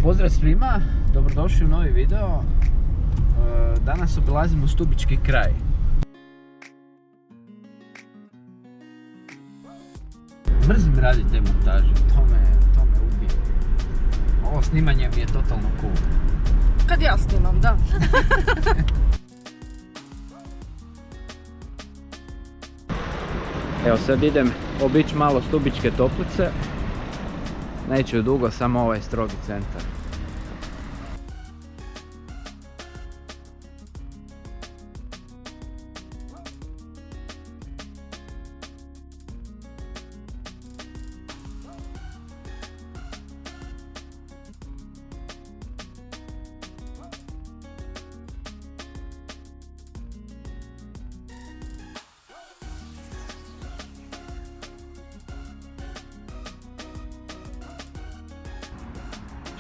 Pozdrav svima, dobrodošli u novi video. Danas obilazimo Stubički kraj. Mrzim raditi te montaže, to me ubije. Ovo snimanje mi je totalno cool. Kad ja snimam, da. Evo sad idem obići malo Stubičke Toplice. Neću dugo, samo ovaj strogi centar.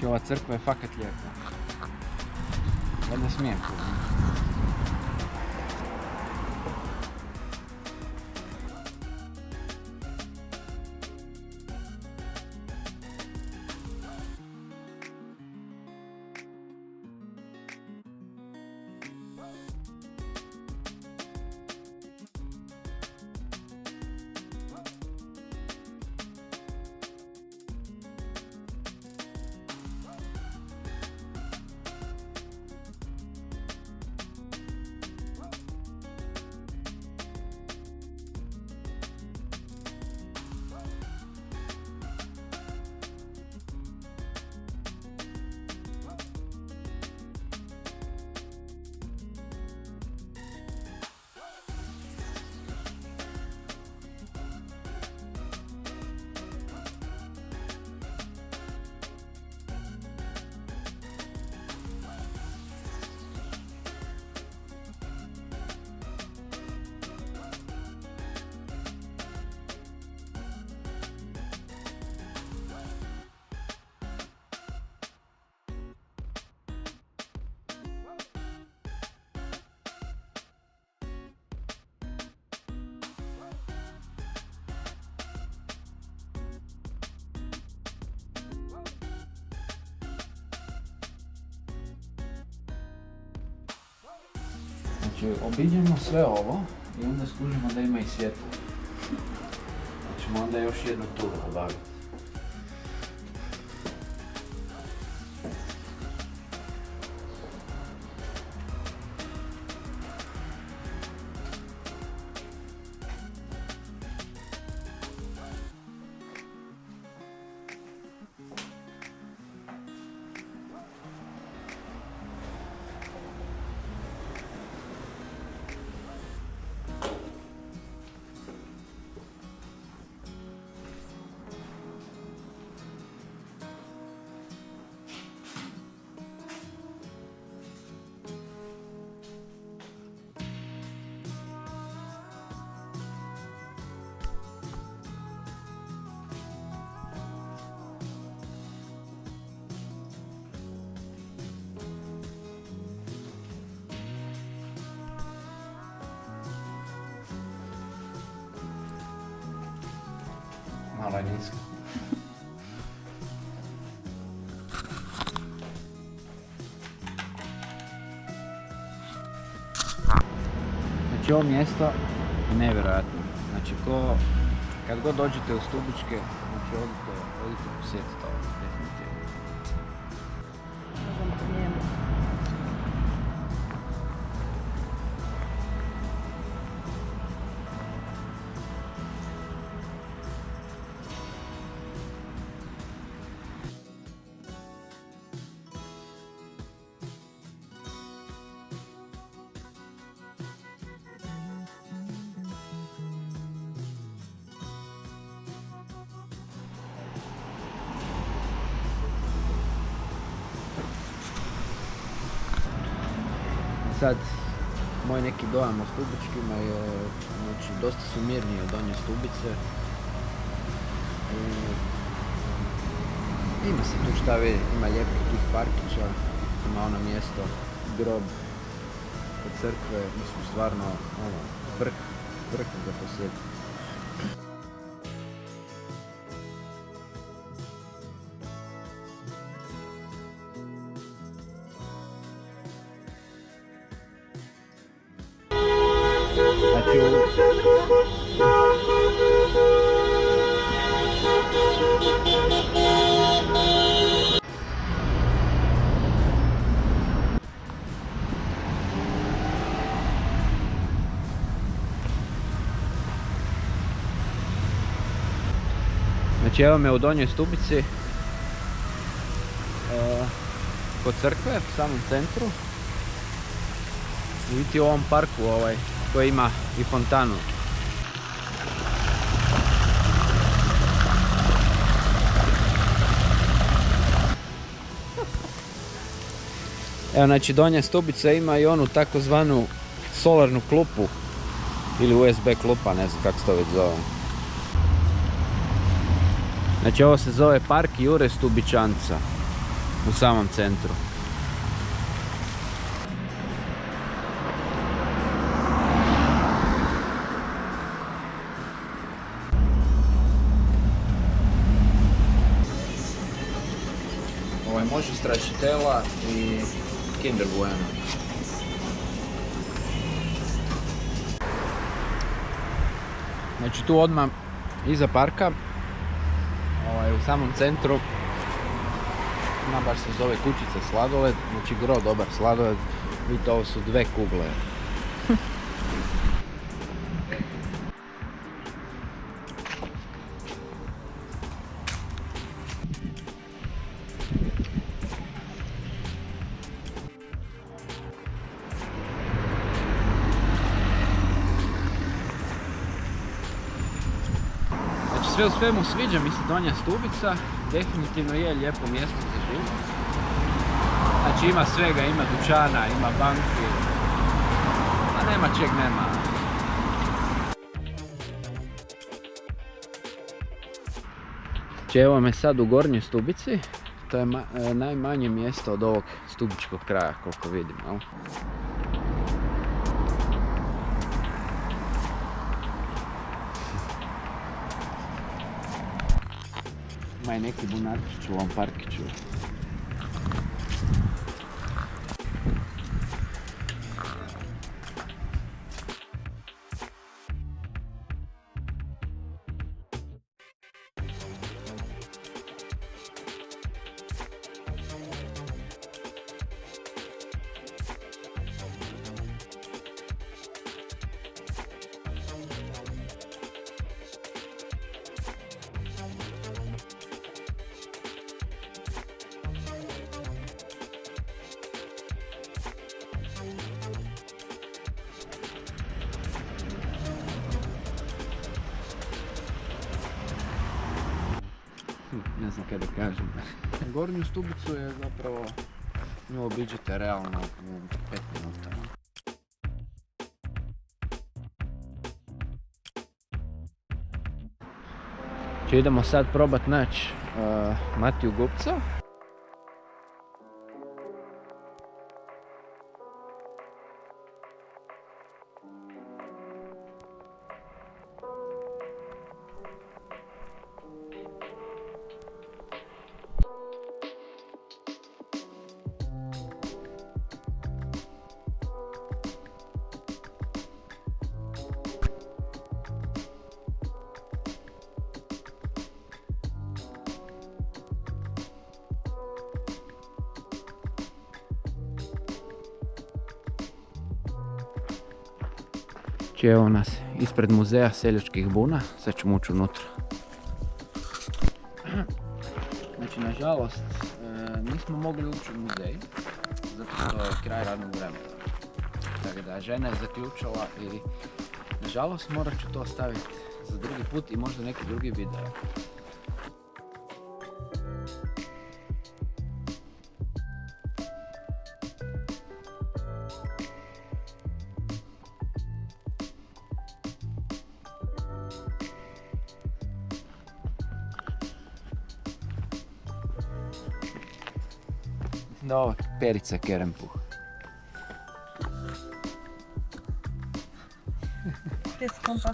Ova crkva je fakat lijepa. Valjda smijem tu. Znači, obiđemo sve ovo i onda skužimo da ima i svjetlo. Pa ćemo onda još jednu turu obaviti. Malo je nisko. Znači ovo mjesto je nevjerojatno. Znači kad god dođete u Stubičke, znači odite posjetiti ovo, definitivno. Možemo po njemu. Sad, moj neki dojam o Stubičkima je, znači, dosta su mirniji od Donje Stubice. Ima se tu šta vidjeti, ima lijepih tih parkića, ima ono mjesto, grob kod crkve, mislim stvarno vrh za posjetiti. Znači Znači evo me u Donjoj Stubici, kod crkve, u samom centru. U biti u ovom parku koji ima i fontanu. Evo znači Donja Stubica ima i onu takozvanu solarnu klupu ili USB klupa, ne znam kako se to već zove. Znači ovo se zove Park Jure Stubičanca u samom centru. Može Stracciatella i Kinder Bueno. Znači tu odmah iza parka, u samom centru, ima baš se zove kućica sladoled, znači gro dobar sladoled, vidite ovo su 2 kugle. Sve u svemu sviđa mi se Donja Stubica, definitivno je lijepo mjesto za život. Znači ima svega, ima dućana, ima banki, a nema čeg nema. Znači evo me sad u Gornjoj Stubici, to je najmanje mjesto od ovog stubičkog kraja koliko vidim. No? Ima i neki bunarčić u ovom parkiću. Ne znam kada kažem. Gornju Stubicu je zapravo, nju obiđete realno u 5 minuta. Idemo sad probat naći Matiju Gupca. Evo nas ispred muzeja seljačkih buna, sad ćemo ući unutra. Znači, nažalost, nismo mogli ući u muzej, zato što je kraj radnog vremena. Tako da, žena je zaključala i, nažalost, morat ću to ostaviti za drugi put i možda neki drugi video. Da, ova Perica Kerempuh. Gdje si kompa?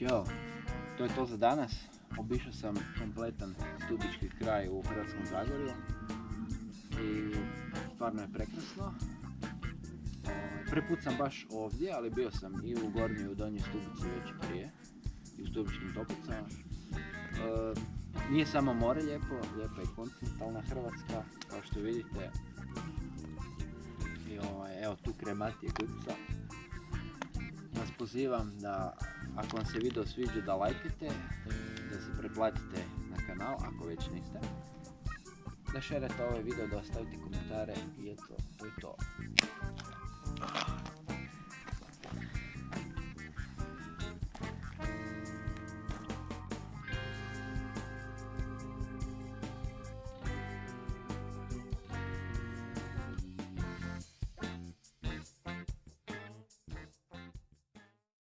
Znači evo, to je to za danas. Obišao sam kompletan Stubički kraj u Hrvatskom Zagorju i stvarno je prekrasno. Prvi put sam baš ovdje, ali bio sam i u Gornjoj i u Donjoj Stubici već prije, i u Stubičkim Toplicama. Nije samo more lijepo, lijepa je i kontinentalna Hrvatska, kao što vidite. I evo tu Krematije kuca. Vas pozivam da, ako vam se video sviđa, da lajkate, da se pretplatite na kanal ako već niste, da šerete ovaj video, da ostavite komentare i eto, to je to.